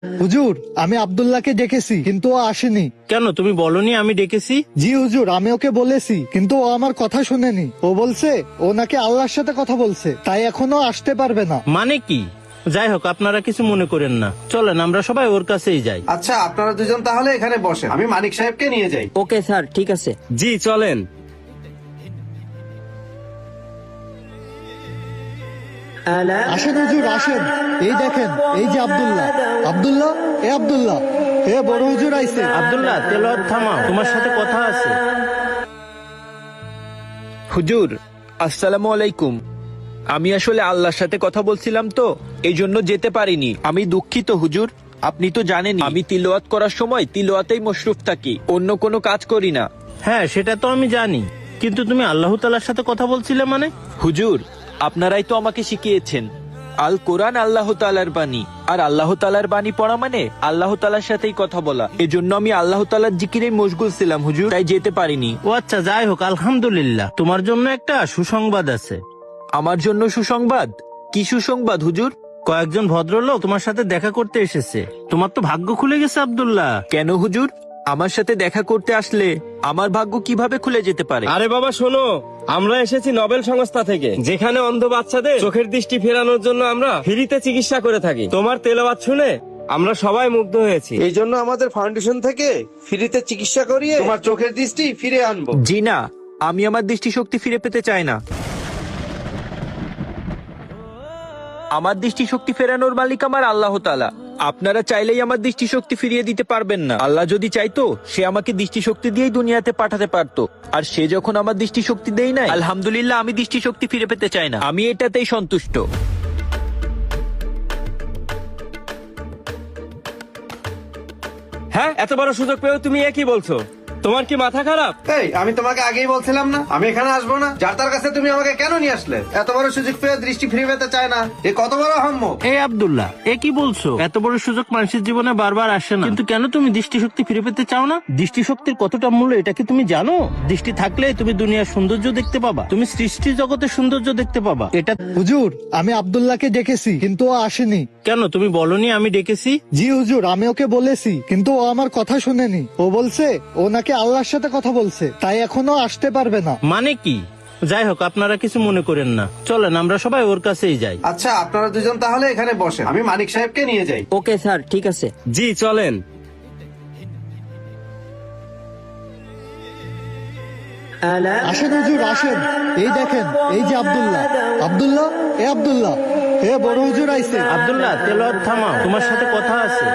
হুজুর, আমি আব্দুল্লাহকে ডেকেছি কিন্তু ও আসেনি। কেন তুমি বলনি আমি ডেকেছি? জি হুজুর, আমি ওকে বলেছি কিন্তু ও আমার কথা শুনেনি। ও বলছে ও নাকি আল্লাহর সাথে কথা বলছে, তাই এখনো আসতে পারবে না। মানে কি? যাই হোক, আপনারা কিছু মনে করেন না, চলেন আমরা সবাই ওর কাছেই যাই। আচ্ছা, আপনারা দুজন তাহলে এখানে বসেন, আমি মানিক সাহেবকে নিয়ে যাই। ওকে স্যার, ঠিক আছে। জি চলেন। আসেন হুজুর, আসেন। এই দেখেন, এই যে আব্দুল্লাহ। আব্দুল্লাহ, এ আব্দুল্লাহ, এ বড় হুজুর আইছে। আব্দুল্লাহ, তেলাওয়াত থামাও, তোমার সাথে কথা আছে। হুজুর, আসসালামু আলাইকুম। আমি আসলে আল্লাহর সাথে কথা বলছিলাম তো, এই জন্য যেতে পারিনি। আমি দুঃখিত হুজুর। আপনি তো জানেনই আমি তিলাওয়াত করার সময় তিলাওয়াতেই মশরুফ থাকি, অন্য কোনো কাজ করি না। হ্যাঁ, সেটা তো আমি জানি, কিন্তু তুমি আল্লাহ তাআলার সাথে কথা বলছিলে মানে? হুজুর, আপনারাই তো আমাকে শিখিয়েছেন আল কোরআন আল্লাহ তাআলার বাণী, আর আল্লাহ তাআলার বাণী পড়া মানে আল্লাহ তাআলার সাথেই কথা বলা। এজন্য আমি আল্লাহ তাআলার জিকিরে মশগুল ছিলাম হুজুর, তাই যেতে পারিনি। ও আচ্ছা, যাই হোক, আলহামদুলিল্লাহ। তোমার জন্য একটা সুসংবাদ আছে। আমার জন্য সুসংবাদ? কি সুসংবাদ হুজুর? কয়েকজন ভদ্রলোক তোমার সাথে দেখা করতে এসেছে। তোমার তো ভাগ্য খুলে গেছে আব্দুল্লাহ। কেন হুজুর? আমার সাথে দেখা করতে আসলে আমার ভাগ্য কিভাবে খুলে যেতে পারে? আরে বাবা শোনো, আমরা এসেছি নোবেল সংস্থা থেকে, যেখানে অন্ধ বাচ্চাদের চোখের দৃষ্টি ফেরানোর জন্য আমরা ফ্রিতে চিকিৎসা করে থাকি। তোমার তেলাওয়াত শুনে আমরা সবাই মুগ্ধ হয়েছি। এই জন্য আমাদের ফাউন্ডেশন থেকে ফ্রিতে চিকিৎসা করিয়ে তোমার চোখের দৃষ্টি ফিরে আনবো। জি না, আমি আমার দৃষ্টিশক্তি ফিরে পেতে চাই না। আমার দৃষ্টিশক্তি ফেরানোর মালিক আমার আল্লাহ তাআলা। আপনারা চাইলেই আমার দৃষ্টিশক্তি ফিরিয়ে দিতে পারবেন না। আল্লাহ যদি চাইতো সে আমাকে দৃষ্টিশক্তি দিয়েই দুনিয়াতে পাঠাতে পারতো, আর সে যখন আমার দৃষ্টিশক্তি দেই নাই, আলহামদুলিল্লাহ, আমি দৃষ্টিশক্তি ফিরে পেতে চাই না। আমি এটাতেই সন্তুষ্ট। হ্যাঁ, এত বড় সুযোগ পেয়েও তুমি একই বলছো? তোমার কি মাথা খারাপ? এই, আমি তোমাকে আগেই বলছিলাম না আমি এখানে আসবো না? যার তার কাছে তুমি আমাকে কেন নিয়ে আসলে? এত বড় সুযোগ পেয়ে দৃষ্টি ফিরে পেতে চায় না, এ কত বড় আহম্মক! এই আব্দুল্লাহ, এ কি বলছো? এত বড় সুযোগ মানুষের জীবনে বারবার আসে না, কিন্তু কেন তুমি দৃষ্টিশক্তি ফিরে পেতে চাও না? দৃষ্টিশক্তির কতটা মূল্য এটা কি তুমি জানো? দৃষ্টি থাকলে তুমি দুনিয়ার সৌন্দর্য দেখতে পাবা, তুমি সৃষ্টি জগতের সৌন্দর্য দেখতে পাবা। এটা হুজুর, আমি আব্দুল্লাহকে ডেকেছি কিন্তু ও আসেনি। কেন তুমি বলনি আমি ডেকেছি? জি হুজুর, আমি ওকে বলেছি কিন্তু ও আমার কথা শুনেনি। ও বলছে ও নাকি আল্লাহর সাথে কথা বলছে, তাই এখনো আসতে পারবে না। মানে কি? যাই হোক, আপনারা কিছু মনে করেন না, চলেন আমরা সবাই ওর কাছেই যাই। আচ্ছা, আপনারা দুজন তাহলে এখানে বসেন, আমি মানিক সাহেবকে নিয়ে যাই। ওকে স্যার, ঠিক আছে। জি চলেন। আসেন হুজুর, আসেন। এই দেখেন, এই যে আব্দুল্লাহ। আব্দুল্লাহ, এ আব্দুল্লাহ, এ বড় হুজুর আইছে। আব্দুল্লাহ, তেলাওয়াত থামাও, তোমার সাথে কথা আছে।